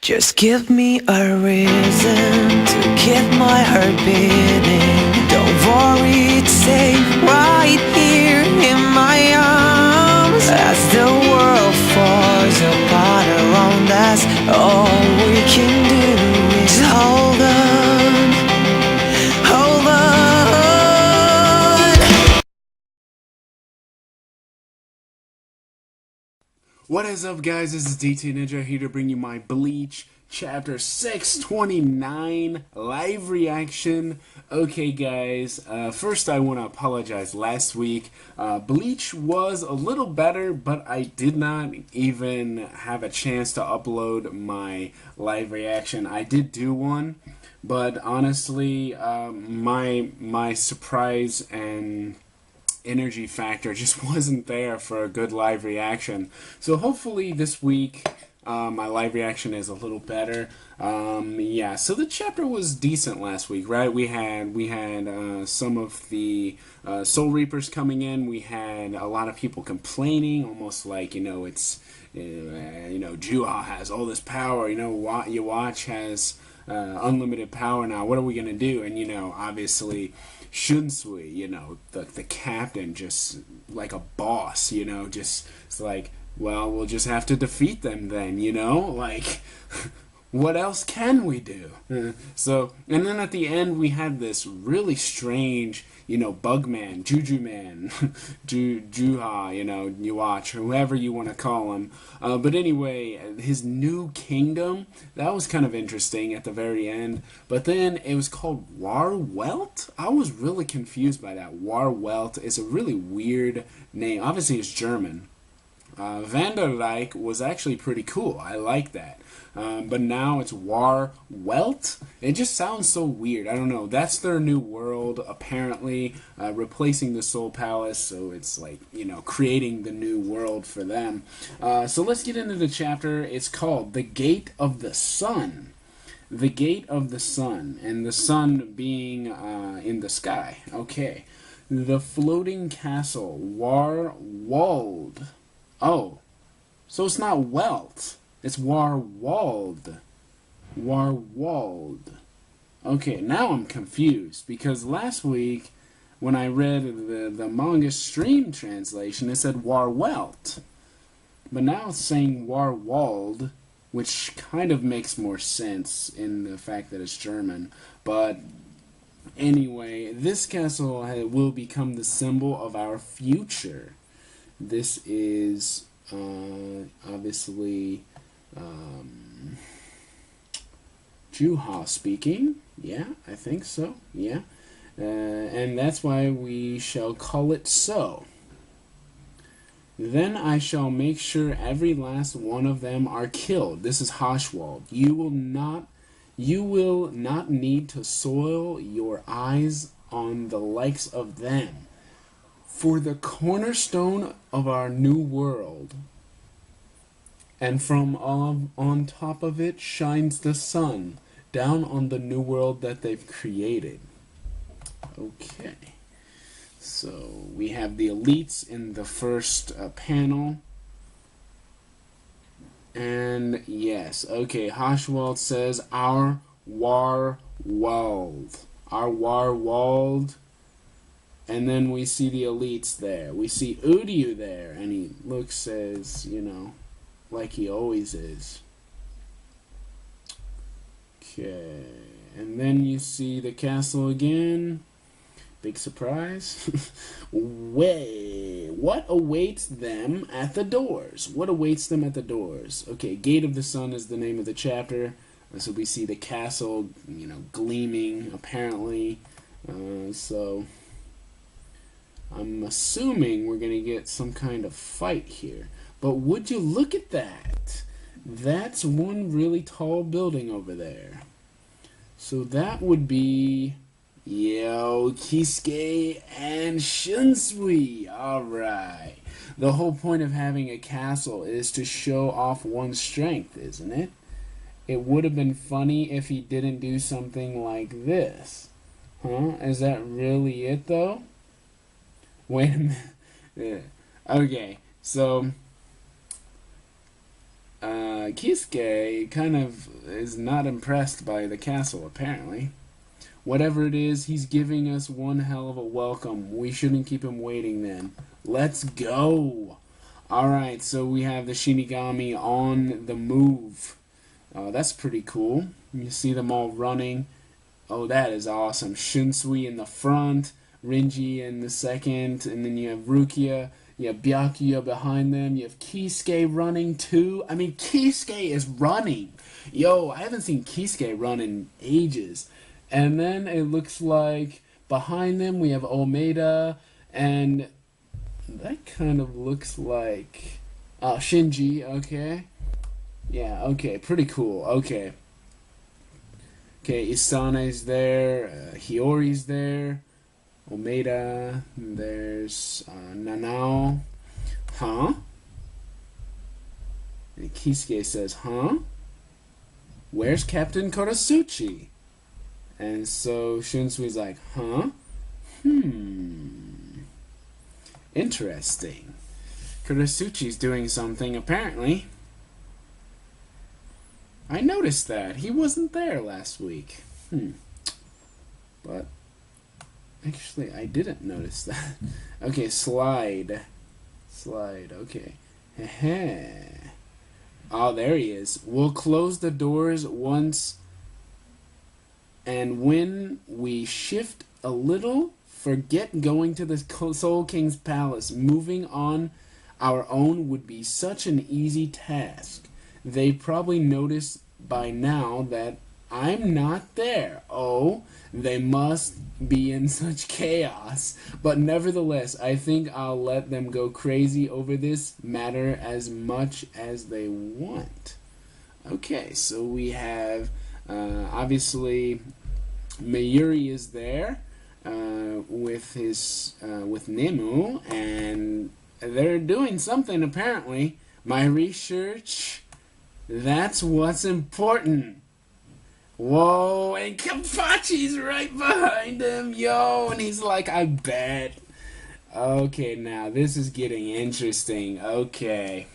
Just give me a reason to keep my heart beating. Don't worry, it's safe right here in my arms. As the world falls apart around us, all we can do is hold on, hold on. What is up, guys? This is DT Ninja here to bring you my Bleach Chapter 629 live reaction. Okay, guys, first I want to apologize. Last week, Bleach was a little better, but I did not even have a chance to upload my live reaction. I did do one, but honestly, my surprise and energy factor just wasn't there for a good live reaction. So hopefully this week my live reaction is a little better. Yeah, so the chapter was decent last week, right? We had some of the Soul Reapers coming in. We had a lot of people complaining, almost like, it's Juha has all this power. Yawatch has unlimited power now. What are we gonna do? And obviously Shunsui, the captain, just like a boss, just it's like, well, we'll just have to defeat them then, like what else can we do? So, and then at the end we had this really strange, Bugman, Juju Man, Juha, you watch, whoever you want to call him. But anyway, his new kingdom, that was kind of interesting at the very end. But then it was called Warwelt? I was really confused by that. Warwelt is a really weird name. Obviously it's German. Vanderreich was actually pretty cool. I like that. But now it's Warwelt. It just sounds so weird. I don't know. That's their new world, apparently, replacing the Soul Palace. So it's like, creating the new world for them. So let's get into the chapter. It's called The Gate of the Sun. The Gate of the Sun. And the sun being in the sky. Okay. The floating castle. Warwald. Oh, so it's not Welt. It's Warwald. Warwald. Okay, now I'm confused because last week when I read the manga stream translation, it said Warwelt. But now it's saying Warwald, which kind of makes more sense in the fact that it's German. But anyway, this castle will become the symbol of our future. This is obviously Juha speaking. Yeah, I think so. Yeah. And that's why we shall call it so. Then I shall make sure every last one of them are killed. This is Haschwald. You will not need to soil your eyes on the likes of them. For the cornerstone of our new world, and from on top of it shines the sun, down on the new world that they've created. Okay, so we have the elites in the first panel. And yes, okay, Haschwald says, our Warwald. Our Warwald. And then we see the elites there. We see Uryu there, and he looks as, like he always is. Okay, and then you see the castle again. Big surprise. What awaits them at the doors? What awaits them at the doors? Okay, Gate of the Sun is the name of the chapter. So we see the castle, gleaming, apparently. So I'm assuming we're going to get some kind of fight here. But would you look at that? That's one really tall building over there. So that would be Kisuke and Shunsui. Alright. The whole point of having a castle is to show off one's strength, isn't it? It would have been funny if he didn't do something like this. Huh? Is that really it, though? Wait a minute. Yeah. Okay, so Kisuke kind of is not impressed by the castle, apparently. Whatever it is, he's giving us one hell of a welcome. We shouldn't keep him waiting then. Let's go! Alright, so we have the Shinigami on the move. That's pretty cool. You see them all running. Oh, that is awesome. Shunsui in the front, Rinji in the second, and then you have Rukia. You have Byakuya behind them. You have Kisuke running too. I mean, Kisuke is running. Yo, I haven't seen Kisuke run in ages. And then it looks like behind them we have Omeda, and that kind of looks like Shinji. Okay, yeah, okay, pretty cool. Okay, Isane's there, Hiyori's there, Omeda. There's Nanao. Huh? And Kisuke says, "Huh? Where's Captain Konosuchi?" And so Shunsui's like, huh? Interesting. Konosuchi's doing something, apparently. I noticed that. He wasn't there last week. But, actually, I didn't notice that. Okay, slide. Slide, okay. Heh. Oh, there he is. We'll close the doors once... And when we shift a little, forget going to the Soul King's palace. Moving on our own would be such an easy task. They probably noticed by now that I'm not there. Oh, they must be in such chaos. But nevertheless, I think I'll let them go crazy over this matter as much as they want. Okay, so we have... obviously, Mayuri is there with Nemu, and they're doing something apparently. My research, that's what's important. Whoa, and Kapachi's right behind him, yo, and he's like, I bet. Okay, now this is getting interesting. Okay.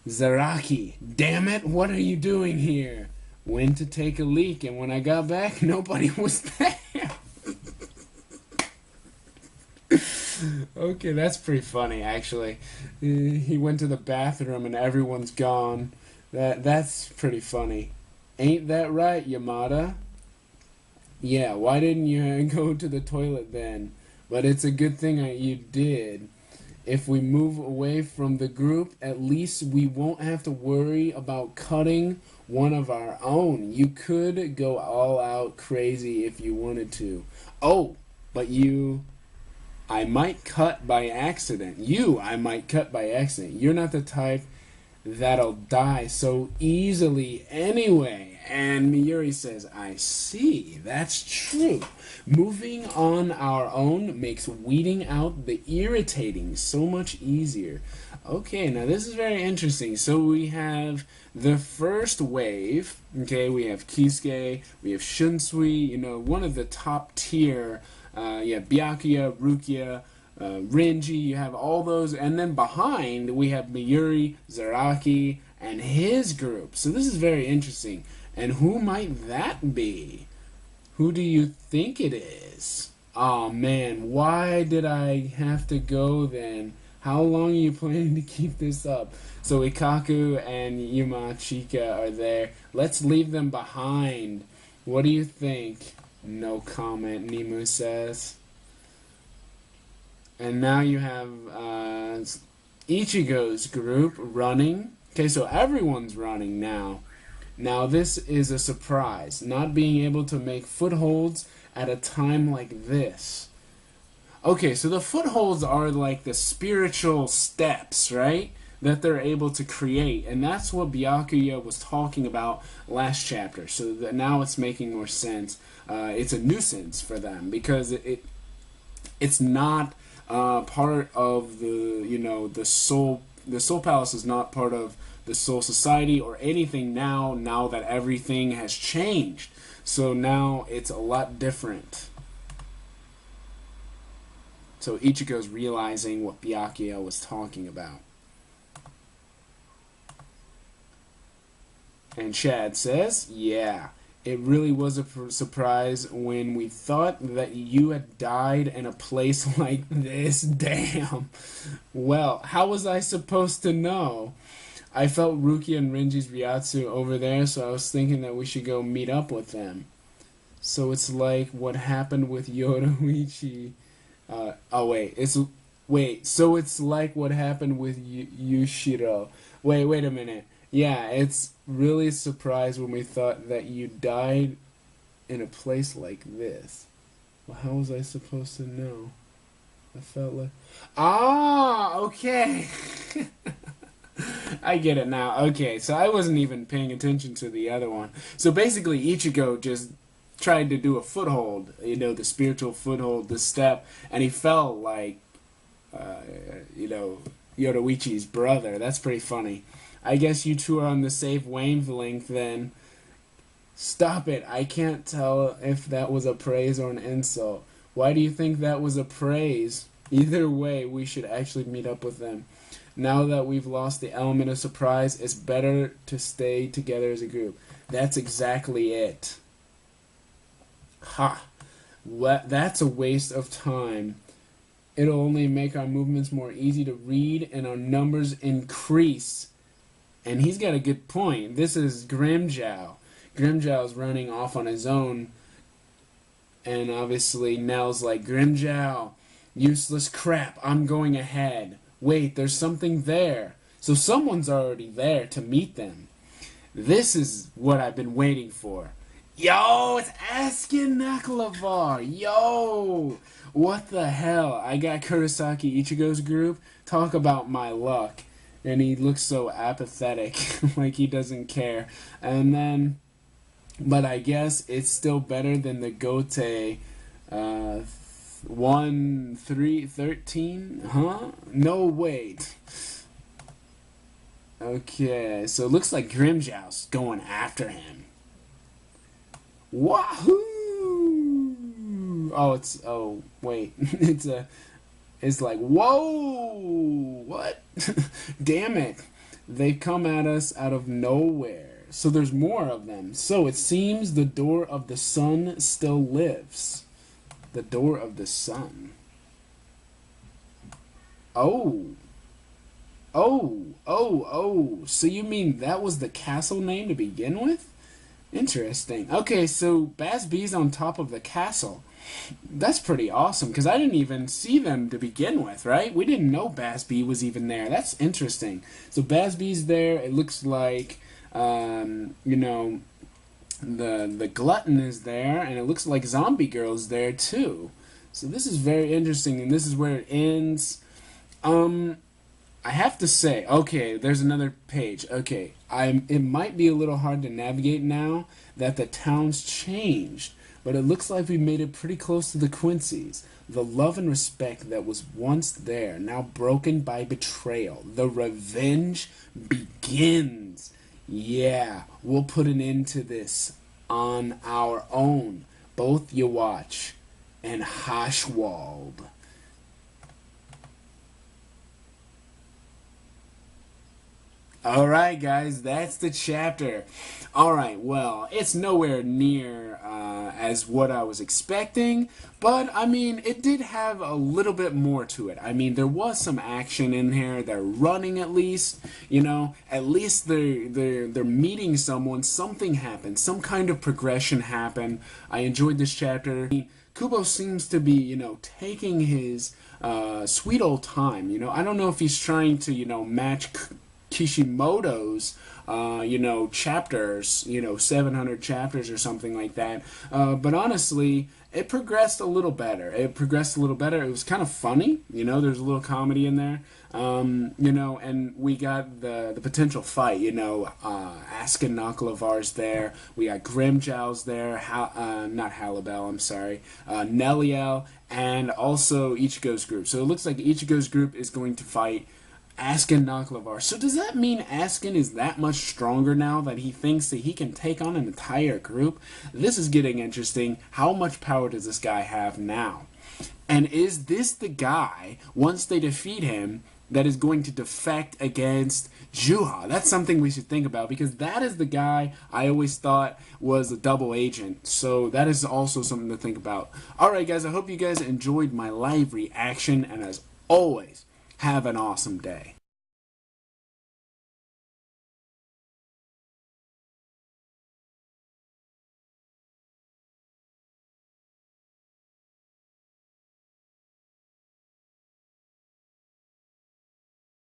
Zaraki, damn it, what are you doing here? Went to take a leak, and when I got back, nobody was there. Okay, that's pretty funny, actually. He went to the bathroom, and everyone's gone. That's pretty funny. Ain't that right, Yamada? Yeah, why didn't you go to the toilet then? But it's a good thing you did. If we move away from the group, at least we won't have to worry about cutting one of our own. You could go all out crazy if you wanted to. Oh, but I might cut by accident. I might cut by accident. You're not the type that'll die so easily anyway. And Miyuri says, I see, that's true. Moving on our own makes weeding out the irritating so much easier. Okay, now this is very interesting. So we have the first wave. Okay, we have Kisuke, we have Shunsui, one of the top tier. You have Byakuya, Rukia, Rinji, you have all those. And then behind, we have Miyuri, Zaraki, and his group. So this is very interesting. And who might that be? Who do you think it is? Oh man, why did I have to go then? How long are you planning to keep this up? So Ikaku and Yumachika are there. Let's leave them behind. What do you think? No comment, Nemu says. And now you have Ichigo's group running. Okay, so everyone's running now. Now this is a surprise, not being able to make footholds at a time like this. Okay, so the footholds are like the spiritual steps, right? That they're able to create, and that's what Byakuya was talking about last chapter. So that now it's making more sense. It's a nuisance for them because it's not part of the soul. The Soul Palace is not part of the Soul Society or anything now that everything has changed. So now it's a lot different. So Ichigo's realizing what Byakuya was talking about. And Chad says, yeah, it really was a surprise when we thought that you had died in a place like this. Damn. Well, how was I supposed to know? I felt Ruki and Renji's Ryatsu over there, so I was thinking that we should go meet up with them. So it's like what happened with Yoruichi. Oh wait. So it's like what happened with Yushiro. Wait a minute. Yeah, it's really a surprise when we thought that you died in a place like this. Well, how was I supposed to know? I felt like... Ah, okay. I get it now. Okay, so I wasn't even paying attention to the other one. So basically, Ichigo just tried to do a foothold, the spiritual foothold, the step, and he felt like, Yoruichi's brother. That's pretty funny. I guess you two are on the safe wavelength then. Stop it. I can't tell if that was a praise or an insult. Why do you think that was a praise? Either way, we should actually meet up with them. Now that we've lost the element of surprise, it's better to stay together as a group. That's exactly it. Ha! That's a waste of time. It'll only make our movements more easy to read and our numbers increase. And he's got a good point. This is Grimmjow. Grimmjow's running off on his own. And obviously Nell's like, Grimmjow, useless crap, I'm going ahead. Wait, there's something there. So someone's already there to meet them. This is what I've been waiting for. Yo, it's Askin Nakalavar. Yo, what the hell? I got Kurosaki Ichigo's group. Talk about my luck. And he looks so apathetic, like he doesn't care. And then, but I guess it's still better than the Gote 1, 3, 13? Huh? No, wait. Okay, so it looks like Grimmjow's going after him. Wahoo! Oh, wait. It's like, whoa! What? Damn it. They come at us out of nowhere. So there's more of them. So it seems the door of the sun still lives. The door of the sun. Oh. So you mean that was the castle name to begin with? Interesting. Okay, so Baz B's on top of the castle. That's pretty awesome, because I didn't even see them to begin with, right? We didn't know Baz B was even there. That's interesting. So Baz B's there. It looks like, the glutton is there, and it looks like Zombie Girl's there, too. So this is very interesting, and this is where it ends. I have to say, okay, there's another page. Okay, it might be a little hard to navigate now that the town's changed, but it looks like we made it pretty close to the Quincy's. The love and respect that was once there, now broken by betrayal. The revenge begins. Yeah, we'll put an end to this on our own. Both Yawatch and Hashwald. Alright guys, that's the chapter. Alright, well, it's nowhere near as what I was expecting, but I mean, it did have a little bit more to it. I mean, there was some action in here. They're running at least, at least they're meeting someone. Something happened. Some kind of progression happened. I enjoyed this chapter. Kubo seems to be, taking his sweet old time. I don't know if he's trying to, match Kishimoto's, chapters, 700 chapters or something like that. But honestly, it progressed a little better. It was kind of funny, there's a little comedy in there. And we got the potential fight, Askin Nakalavar's there. We got Grimmjow's there, not Halibel, I'm sorry, Neliel, and also Ichigo's group. So it looks like Ichigo's group is going to fight Askin Nakalavar. So does that mean Askin is that much stronger now that he thinks that he can take on an entire group? This is getting interesting. How much power does this guy have now? And is this the guy, once they defeat him, that is going to defect against Juha. That's something we should think about, because that is the guy I always thought was a double agent. So that is also something to think about. Alright guys, I hope you guys enjoyed my live reaction, and as always, have an awesome day.